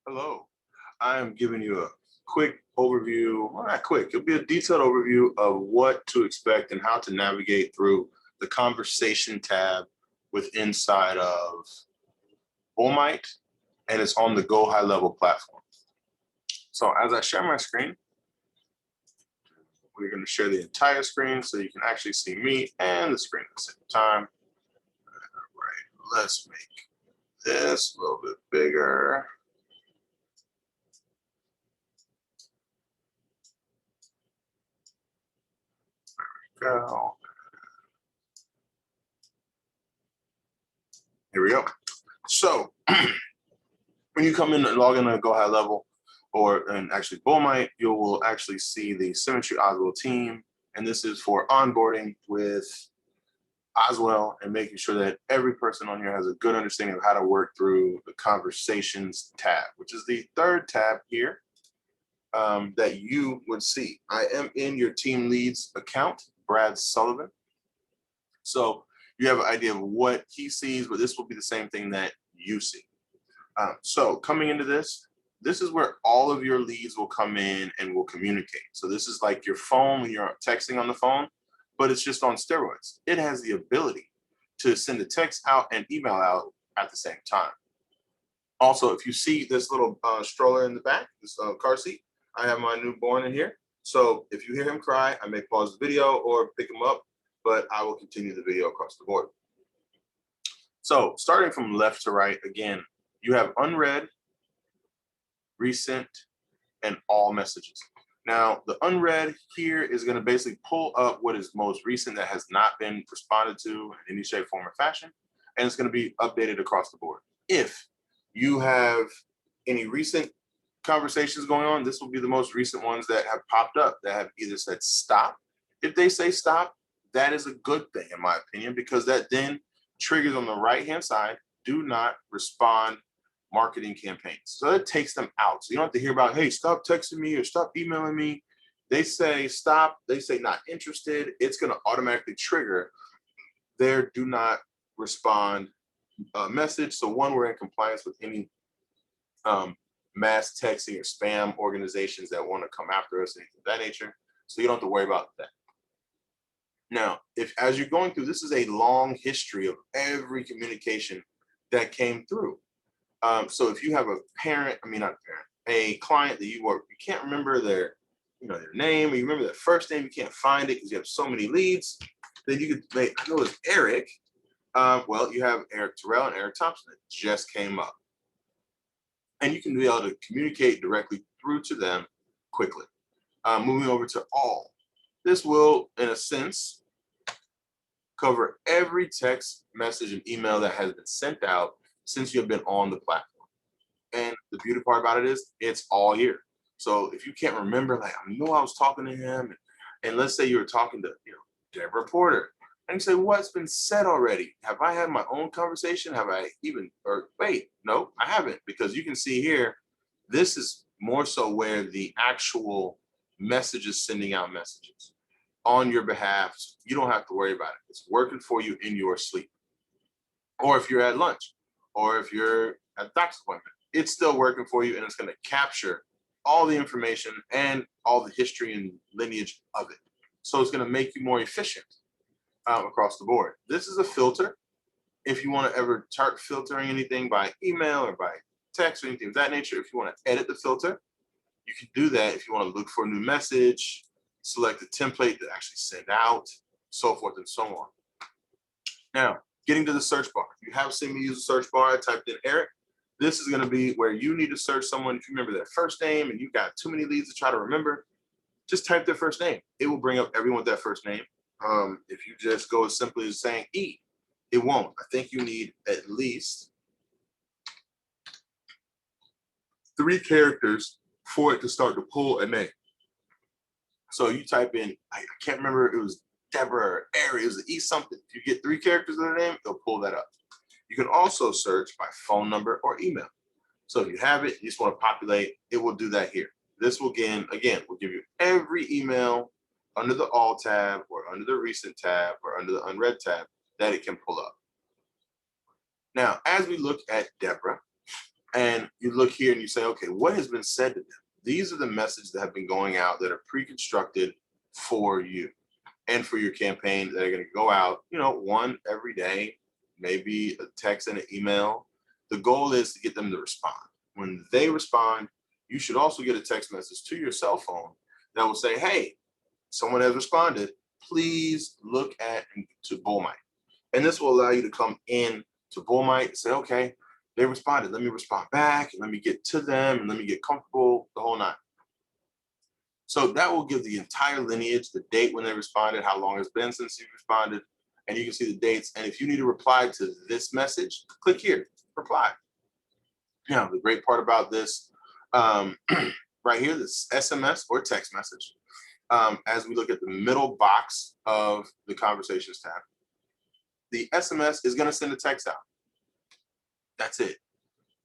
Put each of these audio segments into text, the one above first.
Hello, I am giving you a quick overview, well, not quick, it'll be a detailed overview of what to expect and how to navigate through the conversation tab with inside of Bullmight, and it's on the Go High Level platform. So as I share my screen, we're going to share the entire screen so you can actually see me and the screen at the same time. All right, let's make this a little bit bigger. Go. Here we go. So when you come in and log in to Go High Level and actually Bullmight, you will actually see the Symmetry Oswell team. And this is for onboarding with Oswell and making sure that every person on here has a good understanding of how to work through the conversations tab, which is the third tab here that you would see. I am in your team leads account, Brad Sullivan. So you have an idea of what he sees, but this will be the same thing that you see. So coming into this is where all of your leads will come in and will communicate. So this is like your phone when you're texting on the phone, but it's just on steroids. It has the ability to send a text out and email out at the same time. Also, if you see this little stroller in the back, this car seat, I have my newborn in here. So if you hear him cry, I may pause the video or pick him up, but I will continue the video across the board. So starting from left to right, again, you have unread, recent, and all messages. Now, the unread here is going to basically pull up what is most recent that has not been responded to in any shape, form, or fashion, and it's going to be updated across the board. If you have any recent conversations going on, this will be the most recent ones that have popped up that have either said stop. If they say stop, that is a good thing, in my opinion, because that then triggers on the right-hand side, do not respond marketing campaigns. So it takes them out. So you don't have to hear about, hey, stop texting me or stop emailing me. They say stop, they say not interested. It's going to automatically trigger their do not respond message. So one, we're in compliance with any mass texting or spam organizations that want to come after us, anything of that nature. So you don't have to worry about that. Now, if as you're going through, this is a long history of every communication that came through. So if you have a client that you can't remember their name, or you remember their first name, you can't find it because you have so many leads, then you could I know it's Eric. Well, you have Eric Terrell and Eric Thompson that just came up. And you can be able to communicate directly through to them quickly. Moving over to all. This will, in a sense, cover every text message and email that has been sent out since you've been on the platform. And the beautiful part about it is it's all here. So if you can't remember, like I know I was talking to him, and let's say you were talking to Deborah Porter, and you say, what's been said already? Have I had my own conversation? Have I wait, no, I haven't, because you can see here, this is more so where the actual message is sending out messages on your behalf. You don't have to worry about it. It's working for you in your sleep. Or if you're at lunch, or if you're at a doctor's appointment, it's still working for you, and it's going to capture all the information and all the history and lineage of it. So it's going to make you more efficient across the board. This is a filter. If you want to ever start filtering anything by email or by text or anything of that nature, if you want to edit the filter, you can do that. If you want to look for a new message, select a template to actually send out, so forth and so on. Now, getting to the search bar. If you have seen me use the search bar, I typed in Eric. This is going to be where you need to search someone. If you remember their first name and you've got too many leads to try to remember, just type their first name. It will bring up everyone with that first name. If you just go as simply as saying E, it won't. I think you need at least 3 characters for it to start to pull a name. So you type in, I can't remember, it was Deborah or Ari, it was an E something. If you get 3 characters in the name, it'll pull that up. You can also search by phone number or email. So if you have it, you just want to populate, it will do that here. This will again will give you every email under the all tab or under the recent tab or under the unread tab that it can pull up. Now, as we look at Deborah, And you look here and you say, okay, what has been said to them? These are the messages that have been going out that are pre-constructed for you and for your campaign that are going to go out, one every day, maybe a text and an email. The goal is to get them to respond. When they respond, you should also get a text message to your cell phone that will say, hey, someone has responded. Please look to Bullmight. And this will allow you to come in to Bullmight and say, okay, they responded. Let me respond back. And let me get to them and let me get comfortable, the whole nine. So that will give the entire lineage, the date when they responded, how long it's been since you responded, and you can see the dates. And if you need to reply to this message, click here, reply. Now, the great part about this right here, this SMS or text message, as we look at the middle box of the conversations tab, the SMS is going to send a text out. That's it.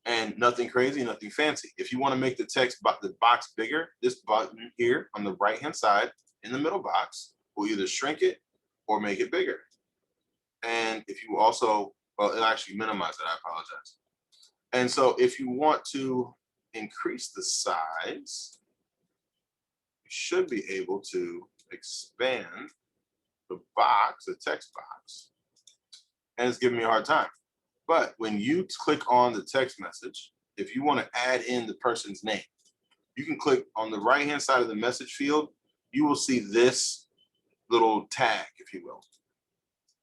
And nothing crazy, nothing fancy. If you want to make the the box bigger, this button here on the right-hand side in the middle box will either shrink it or make it bigger. And if you also, well, it'll actually minimize it, I apologize. And so if you want to increase the size, you should be able to expand the box, the text box. And it's giving me a hard time. But when you click on the text message, if you want to add in the person's name, you can click on the right-hand side of the message field. You will see this little tag, if you will.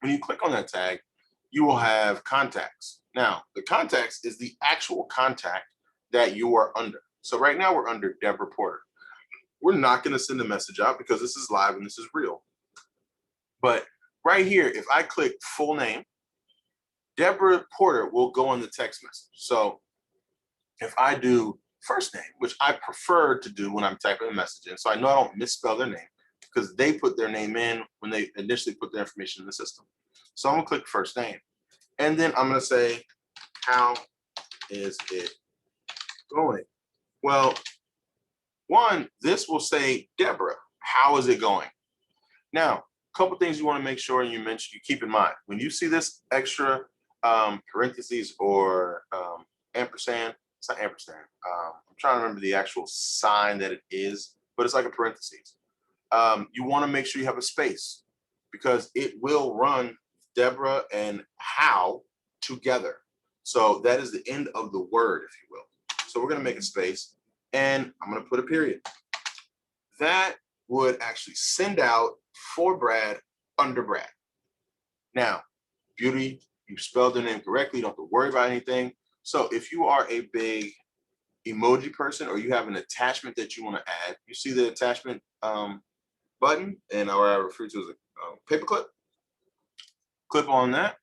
When you click on that tag, you will have contacts. Now, the contacts is the actual contact that you are under. So right now we're under Deborah Porter. We're not going to send a message out because this is live and this is real. But right here, if I click full name, Deborah Porter will go on the text message. So if I do first name, which I prefer to do when I'm typing a message in, so I know I don't misspell their name because they put their name in when they initially put their information in the system. So I'm gonna click first name. And then I'm gonna say, how is it going? Well, one, this will say, Deborah, how is it going? Now, a couple things you wanna make sure you keep in mind. When you see this extra parentheses or ampersand, it's not ampersand. I'm trying to remember the actual sign that it is, but it's like a parentheses. You want to make sure you have a space because it will run Deborah and how together. So that is the end of the word, if you will. So we're going to make a space and I'm going to put a period. That would actually send out for Brad under Brad. Now, beauty, you spelled their name correctly. You don't have to worry about anything. So if you are a big emoji person or you have an attachment that you want to add, you see the attachment button, and I refer to as a paperclip. Click on that,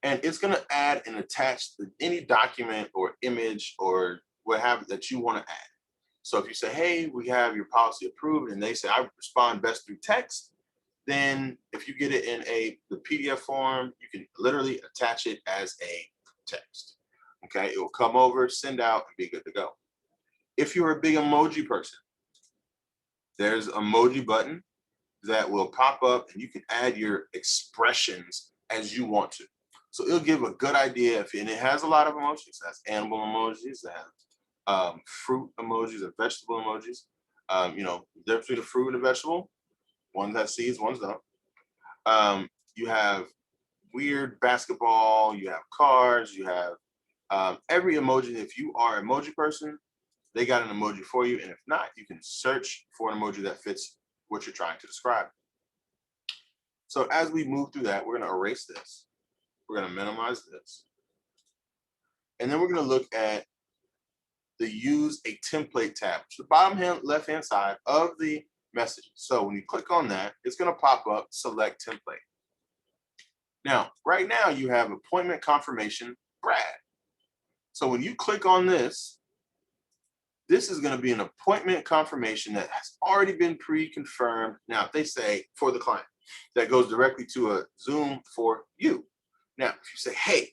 and it's going to add and attach any document or image or what have you that you want to add. So if you say, hey, we have your policy approved, and they say, I respond best through text, then if you get it in the PDF form, you can literally attach it as a text. Okay, it will come over, send out, and be good to go. If you're a big emoji person, there's an emoji button that will pop up and you can add your expressions as you want to. So it'll give a good idea, and it has a lot of emojis. It has animal emojis, it has fruit emojis and vegetable emojis. The difference between a fruit and a vegetable, one that seeds, one's don't. You have weird basketball, you have cars, you have every emoji. If you are an emoji person, they got an emoji for you. And if not, you can search for an emoji that fits what you're trying to describe. So as we move through that, we're going to erase this. We're going to minimize this. And then we're going to look at the use a template tab, which is the bottom left-hand side of the message. So when you click on that, it's going to pop up, select template. Now, right now you have appointment confirmation, Brad. So when you click on this, this is going to be an appointment confirmation that has already been pre-confirmed. Now, if they say for the client, that goes directly to a Zoom for you. Now, if you say, hey,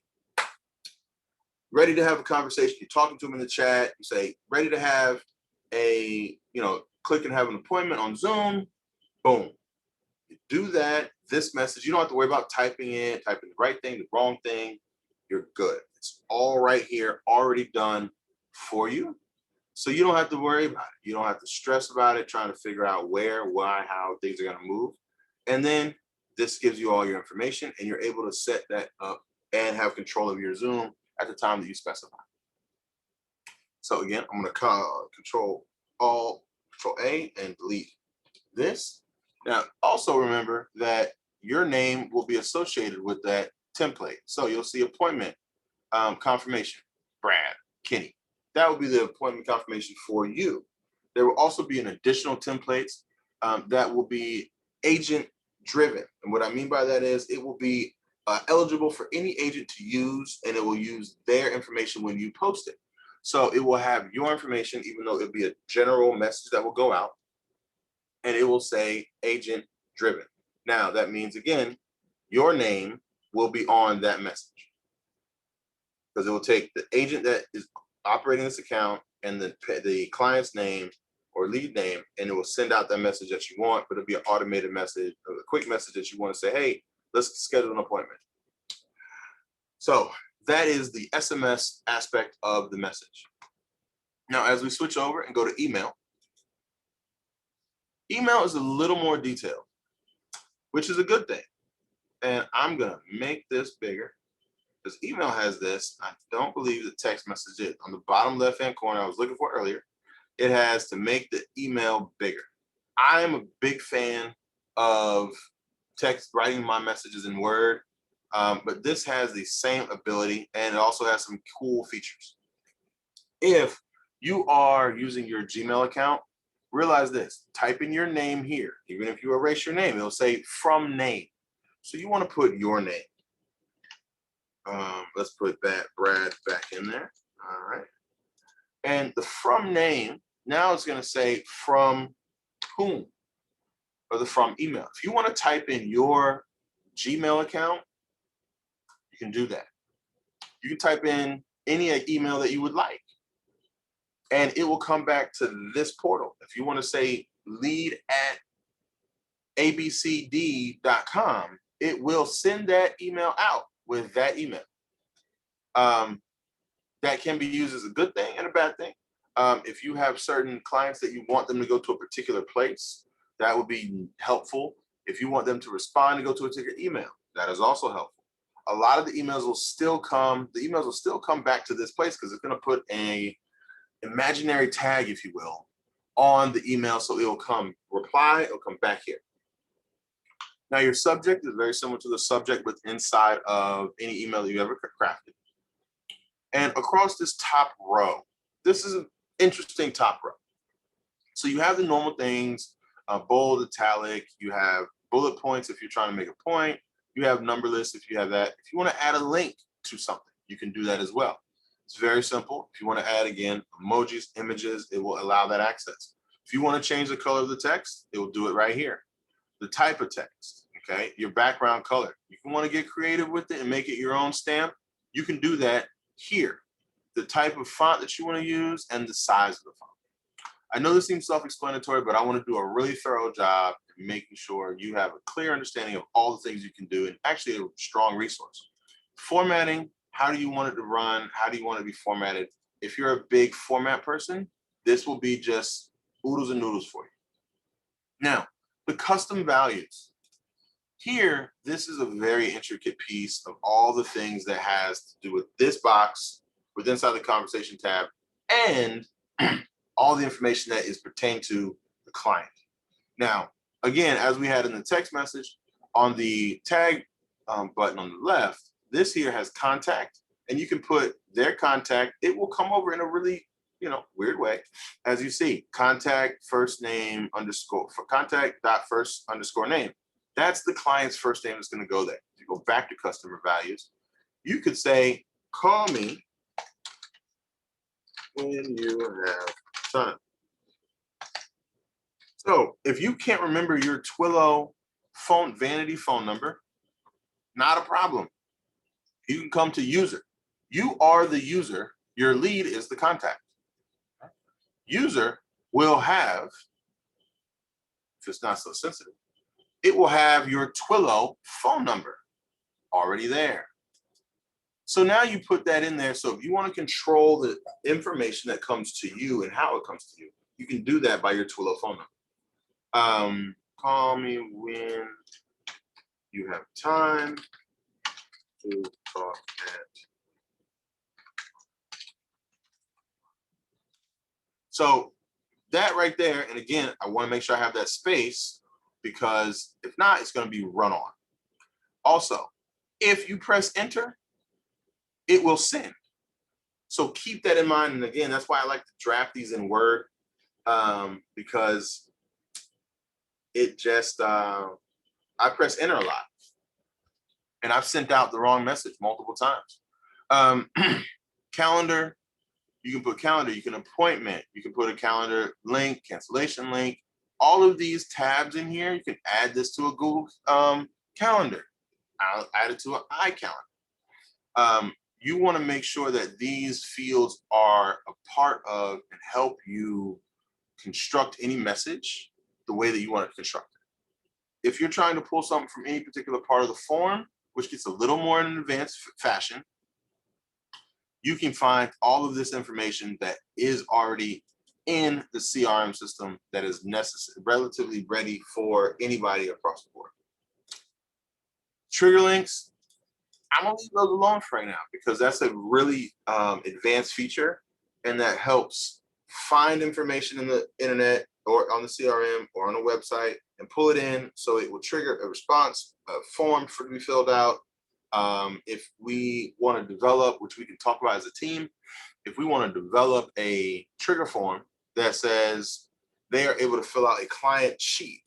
ready to have a conversation, you're talking to them in the chat, you say, ready to have click and have an appointment on Zoom, boom. You do that, this message, you don't have to worry about typing the right thing, the wrong thing, you're good. It's all right here, already done. for you. So you don't have to worry about it. You don't have to stress about it, trying to figure out where, why, how things are going to move. And then this gives you all your information and you're able to set that up and have control of your Zoom at the time that you specify. So again, I'm going to control A and delete this. Now, also remember that your name will be associated with that template. So you'll see appointment confirmation, Brad, Kenny. That will be the appointment confirmation for you. There will also be an additional templates that will be agent driven. And what I mean by that is it will be eligible for any agent to use, and it will use their information when you post it. So it will have your information, even though it'll be a general message that will go out, and it will say agent driven. Now that means, again, your name will be on that message because it will take the agent that is operating this account and the client's name or lead name, and it will send out that message that you want, but it'll be an automated message, a quick message that you want to say, hey, let's schedule an appointment. So that is the SMS aspect of the message. Now, as we switch over and go to email, email is a little more detailed, which is a good thing. And I'm going to make this bigger because email has this. I don't believe the text message is on the bottom left-hand corner I was looking for earlier. It has to make the email bigger. I am a big fan of text, writing my messages in Word, but this has the same ability and it also has some cool features. If you are using your Gmail account, realize this, type in your name here. Even if you erase your name, it'll say from name. So you want to put your name. Let's put that Brad back in there. All right. And the from name, now it's going to say from whom, or the from email. If you want to type in your Gmail account, you can do that. You can type in any email that you would like, and it will come back to this portal. If you want to say lead@abcd.com, it will send that email out with that email. That can be used as a good thing and a bad thing. If you have certain clients that you want them to go to a particular place, that would be helpful. If you want them to respond and go to a particular email, that is also helpful. A lot of the emails will still come, back to this place because it's going to put a imaginary tag, if you will, on the email. So it will come reply, it'll come back here. Now your subject is very similar to the subject with inside of any email that you ever crafted. And across this top row, this is an interesting top row. So you have the normal things, bold, italic, you have bullet points if you're trying to make a point, you have number lists if you have that. If you want to add a link to something, you can do that as well. It's very simple. If you want to add, again, emojis, images, it will allow that access. If you want to change the color of the text, it will do it right here. The type of text, okay, your background color. You can want to get creative with it and make it your own stamp. You can do that here. The type of font that you want to use and the size of the font. I know this seems self-explanatory, but I want to do a really thorough job in making sure you have a clear understanding of all the things you can do and actually a strong resource. Formatting, how do you want it to run? How do you want it to be formatted? If you're a big format person, this will be just oodles and noodles for you. Now, the custom values. Here, this is a very intricate piece of all the things that has to do with this box, with inside the conversation tab, and all the information that is pertaining to the client. Now, again, as we had in the text message, on the tag button on the left, this here has contact, and you can put their contact. It will come over in a really, weird way. As you see, contact first name underscore, for contact dot first underscore name. That's the client's first name that's going to go there. If you go back to customer values, you could say, call me when you have time. So if you can't remember your Twilio vanity phone number, not a problem. You can come to user. You are the user. Your lead is the contact. User will have, if it's not so sensitive, it will have your Twilio phone number already there. So now you put that in there. So if you want to control the information that comes to you and how it comes to you, you can do that by your Twilio phone number. Call me when you have time to talk at. So that right there, and again, I want to make sure I have that space because if not, it's going to be run on. Also, if you press enter, it will send. So keep that in mind. And again, that's why I like to draft these in Word because it just, I press enter a lot and I've sent out the wrong message multiple times. Calendar, you can put calendar, you can appointment, you can put a calendar link, cancellation link, all of these tabs in here. You can add this to a Google calendar. I'll add it to an iCalendar. You want to make sure that these fields are a part of and help you construct any message the way that you want it constructed. If you're trying to pull something from any particular part of the form, which gets a little more in an advanced fashion, you can find all of this information that is already in the CRM system that is necessary, relatively ready for anybody across the board. Trigger links, I'm gonna leave those alone for right now because that's a really advanced feature and that helps find information in the internet or on the CRM or on a website and pull it in so it will trigger a response, a form for to be filled out. If we want to develop, which we can talk about as a team, if we want to develop a trigger form that says they are able to fill out a client sheet,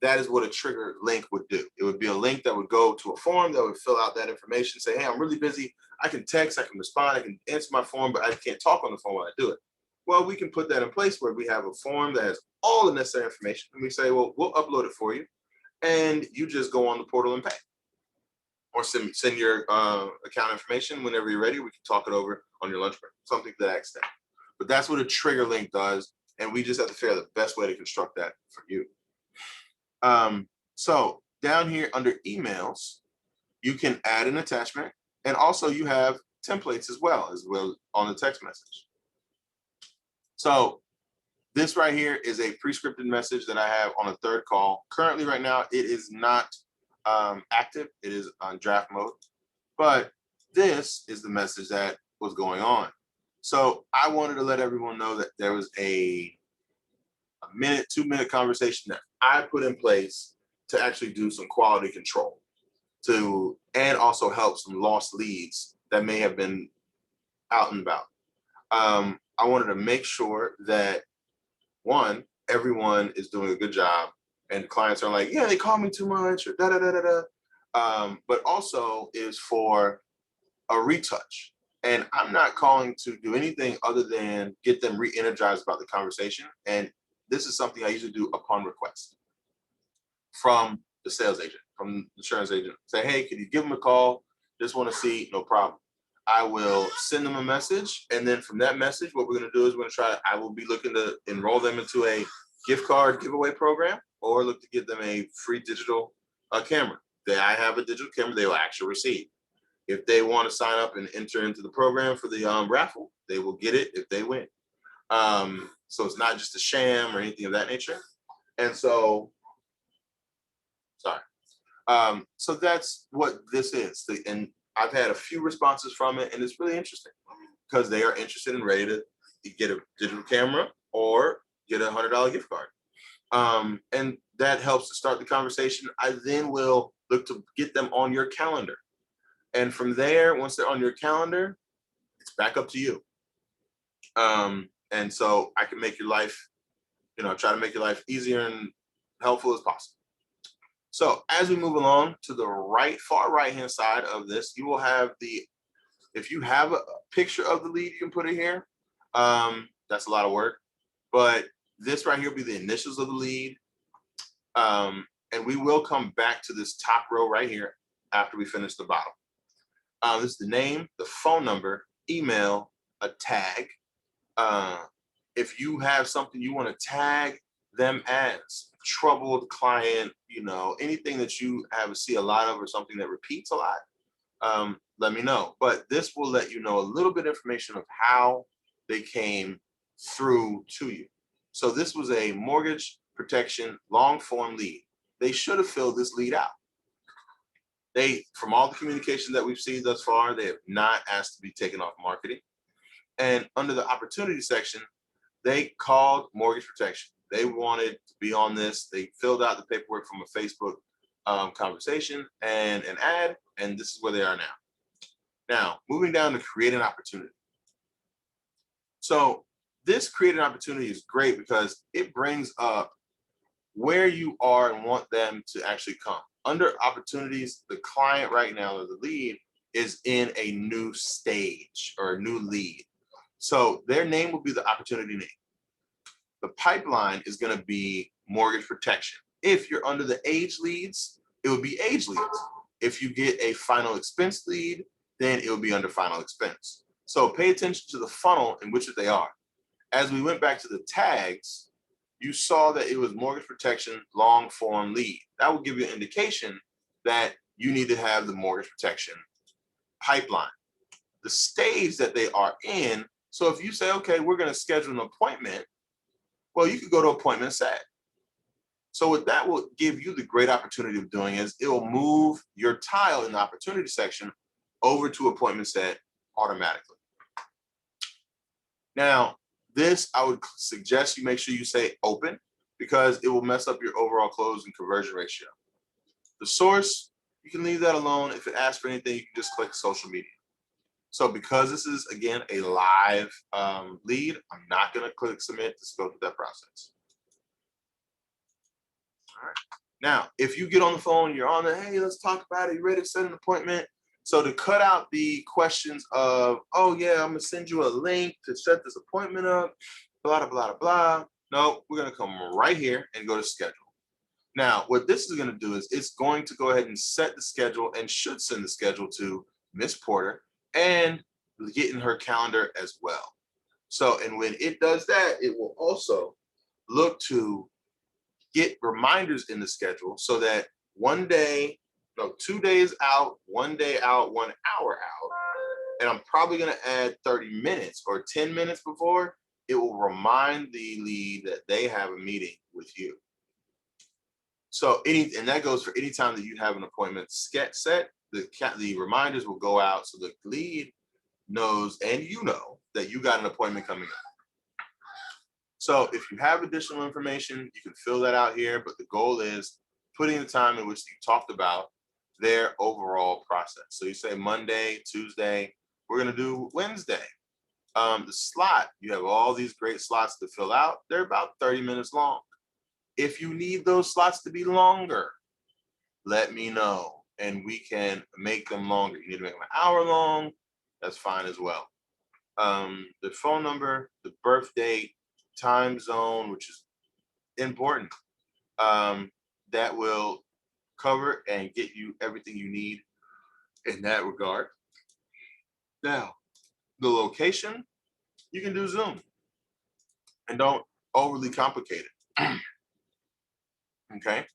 that is what a trigger link would do. It would be a link that would go to a form that would fill out that information, say, hey, I'm really busy. I can text, I can respond, I can answer my form, but I can't talk on the phone while I do it. Well, we can put that in place where we have a form that has all the necessary information. And we say, well, we'll upload it for you. And you just go on the portal and pay. Or send your account information whenever you're ready. We can talk it over on your lunch break, something to that extent. But that's what a trigger link does. And we just have to figure out the best way to construct that for you. So down here under emails, you can add an attachment. And also you have templates as well on the text message. So this right here is a pre-scripted message that I have on a third call. Currently right now, it is not active. It is on draft mode, but this is the message that was going on. So I wanted to let everyone know that there was a 2-minute conversation that I put in place to actually do some quality control and also help some lost leads that may have been out and about. I wanted to make sure that one, everyone is doing a good job and clients are like, yeah, they call me too much or but also is for a retouch. And I'm not calling to do anything other than get them re-energized about the conversation. And this is something I usually do upon request from the sales agent, from the insurance agent. Say, hey, can you give them a call? Just want to see, no problem. I will send them a message. And then from that message, what we're going to do is I will be looking to enroll them into a gift card giveaway program or look to give them a free digital camera. I have a digital camera they will actually receive. If they want to sign up and enter into the program for the raffle, they will get it if they win. So it's not just a sham or anything of that nature. And so, so that's what this is. And I've had a few responses from it, and it's really interesting because they are interested and ready to get a digital camera or get a $100 gift card. And that helps to start the conversation. I then will look to get them on your calendar. And from there, once they're on your calendar, it's back up to you. And so I can make your life, try to make your life easier and helpful as possible. So as we move along to the far right-hand side of this, you will have if you have a picture of the lead, you can put it here. That's a lot of work, but this right here will be the initials of the lead. And we will come back to this top row right here after we finish the bottom. This is the name, the phone number, email, a tag. If you have something you want to tag them as, troubled client, anything that you see a lot of or something that repeats a lot, let me know. But this will let you know a little bit of information of how they came through to you. So this was a mortgage protection long form lead. They should have filled this lead out. They, from all the communication that we've seen thus far, they have not asked to be taken off marketing. And under the opportunity section, they called mortgage protection. They wanted to be on this. They filled out the paperwork from a Facebook conversation and an ad, and this is where they are now. Now, moving down to create an opportunity. So this create an opportunity is great because it brings up where you are and want them to actually come. Under opportunities, the client right now, or the lead, is in a new stage or a new lead. So their name will be the opportunity name. The pipeline is going to be mortgage protection. If you're under the age leads, it would be age leads. If you get a final expense lead, then it will be under final expense. So pay attention to the funnel in which they are. As we went back to the tags, you saw that it was mortgage protection long form lead. That will give you an indication that you need to have the mortgage protection pipeline, the stage that they are in. So if you say, okay, we're going to schedule an appointment, well, you could go to appointment set. So what that will give you the great opportunity of doing is it will move your tile in the opportunity section over to appointment set automatically. Now, this, I would suggest you make sure you say open because it will mess up your overall close and conversion ratio. The source, you can leave that alone. If it asks for anything, you can just click social media. So because this is, again, a live lead, I'm not going to click submit. Just go through that process. All right. Now, if you get on the phone, you're on the, hey, let's talk about it. You ready to set an appointment? So to cut out the questions of, oh, yeah, I'm going to send you a link to set this appointment up, blah, blah, blah, blah. No, we're going to come right here and go to schedule. Now, what this is going to do is it's going to go ahead and set the schedule and should send the schedule to Miss Porter and get in her calendar as well. So, and when it does that, it will also look to get reminders in the schedule so that 1 day, no, 2 days out, 1 day out, 1 hour out, and I'm probably going to add 30 minutes or 10 minutes before, it will remind the lead that they have a meeting with you. So and that goes for any time that you have an appointment set, the reminders will go out so the lead knows and you know that you got an appointment coming up. So if you have additional information, you can fill that out here, but the goal is putting the time in which you talked about their overall process. So you say Monday, Tuesday, we're going to do Wednesday. The slot, you have all these great slots to fill out. They're about 30 minutes long. If you need those slots to be longer, let me know and we can make them longer. You need to make them an hour long, that's fine as well. The phone number, the birth date, time zone, which is important, that will cover and get you everything you need in that regard. Now, the location, you can do Zoom and don't overly complicate it. Okay.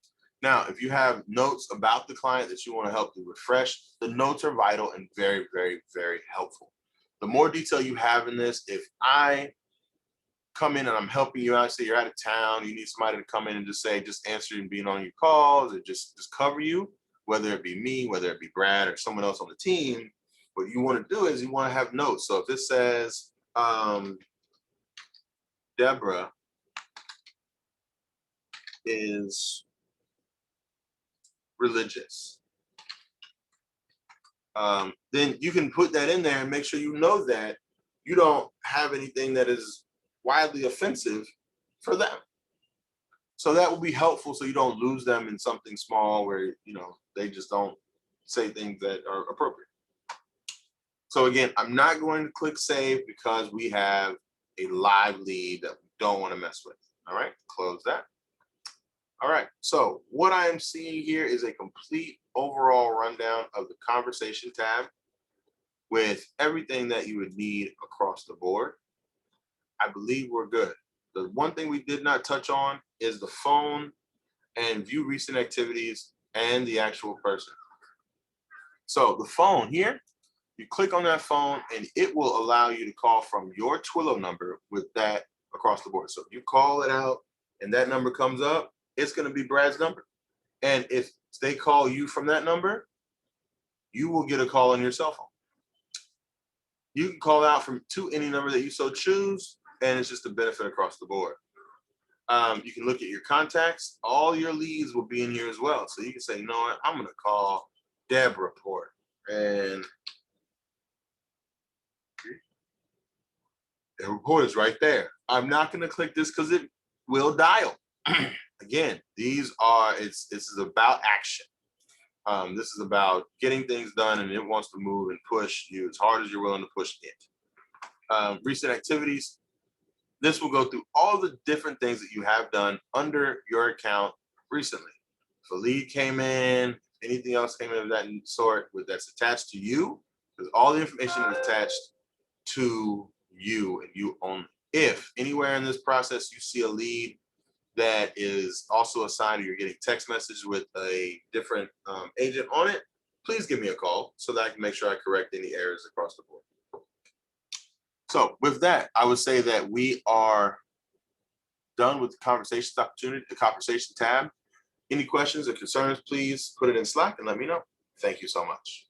Now, if you have notes about the client that you want to help to refresh, the notes are vital and very, very, very helpful. The more detail you have in this, if I come in and I'm helping you out, say you're out of town, you need somebody to come in and just say, just answer and being on your calls or just cover you, whether it be me, whether it be Brad or someone else on the team, what you want to do is you want to have notes. So if it says, Deborah is religious, then you can put that in there and make sure you know that you don't have anything that is widely offensive for them. So that will be helpful so you don't lose them in something small where, you know, they just don't say things that are appropriate. So again, I'm not going to click save because we have a live lead that we don't want to mess with. All right, close that. All right, so what I am seeing here is a complete overall rundown of the conversation tab with everything that you would need across the board. I believe we're good. The one thing we did not touch on is the phone and view recent activities and the actual person. So the phone here, You click on that phone and it will allow you to call from your Twilio number with that across the board. So if you call it out and that number comes up, it's going to be Brad's number. And if they call you from that number, you will get a call on your cell phone. You can call out from to any number that you so choose, and it's just a benefit across the board. You can look at your contacts. All your leads will be in here as well. So you can say, you know what, I'm going to call Deborah Port. And the report is right there. I'm not going to click this because it will dial. Again, this is about action. This is about getting things done, and it wants to move and push you as hard as you're willing to push it. Recent activities. This will go through all the different things that you have done under your account recently. If a lead came in, anything else came in of that sort that's attached to you, because all the information is attached to you and you only. If anywhere in this process you see a lead that is also assigned, or you're getting text message with a different agent on it, please give me a call so that I can make sure I correct any errors across the board. So with that, I would say that we are done with the conversation opportunity, the conversation tab. Any questions or concerns, please put it in Slack and let me know. Thank you so much.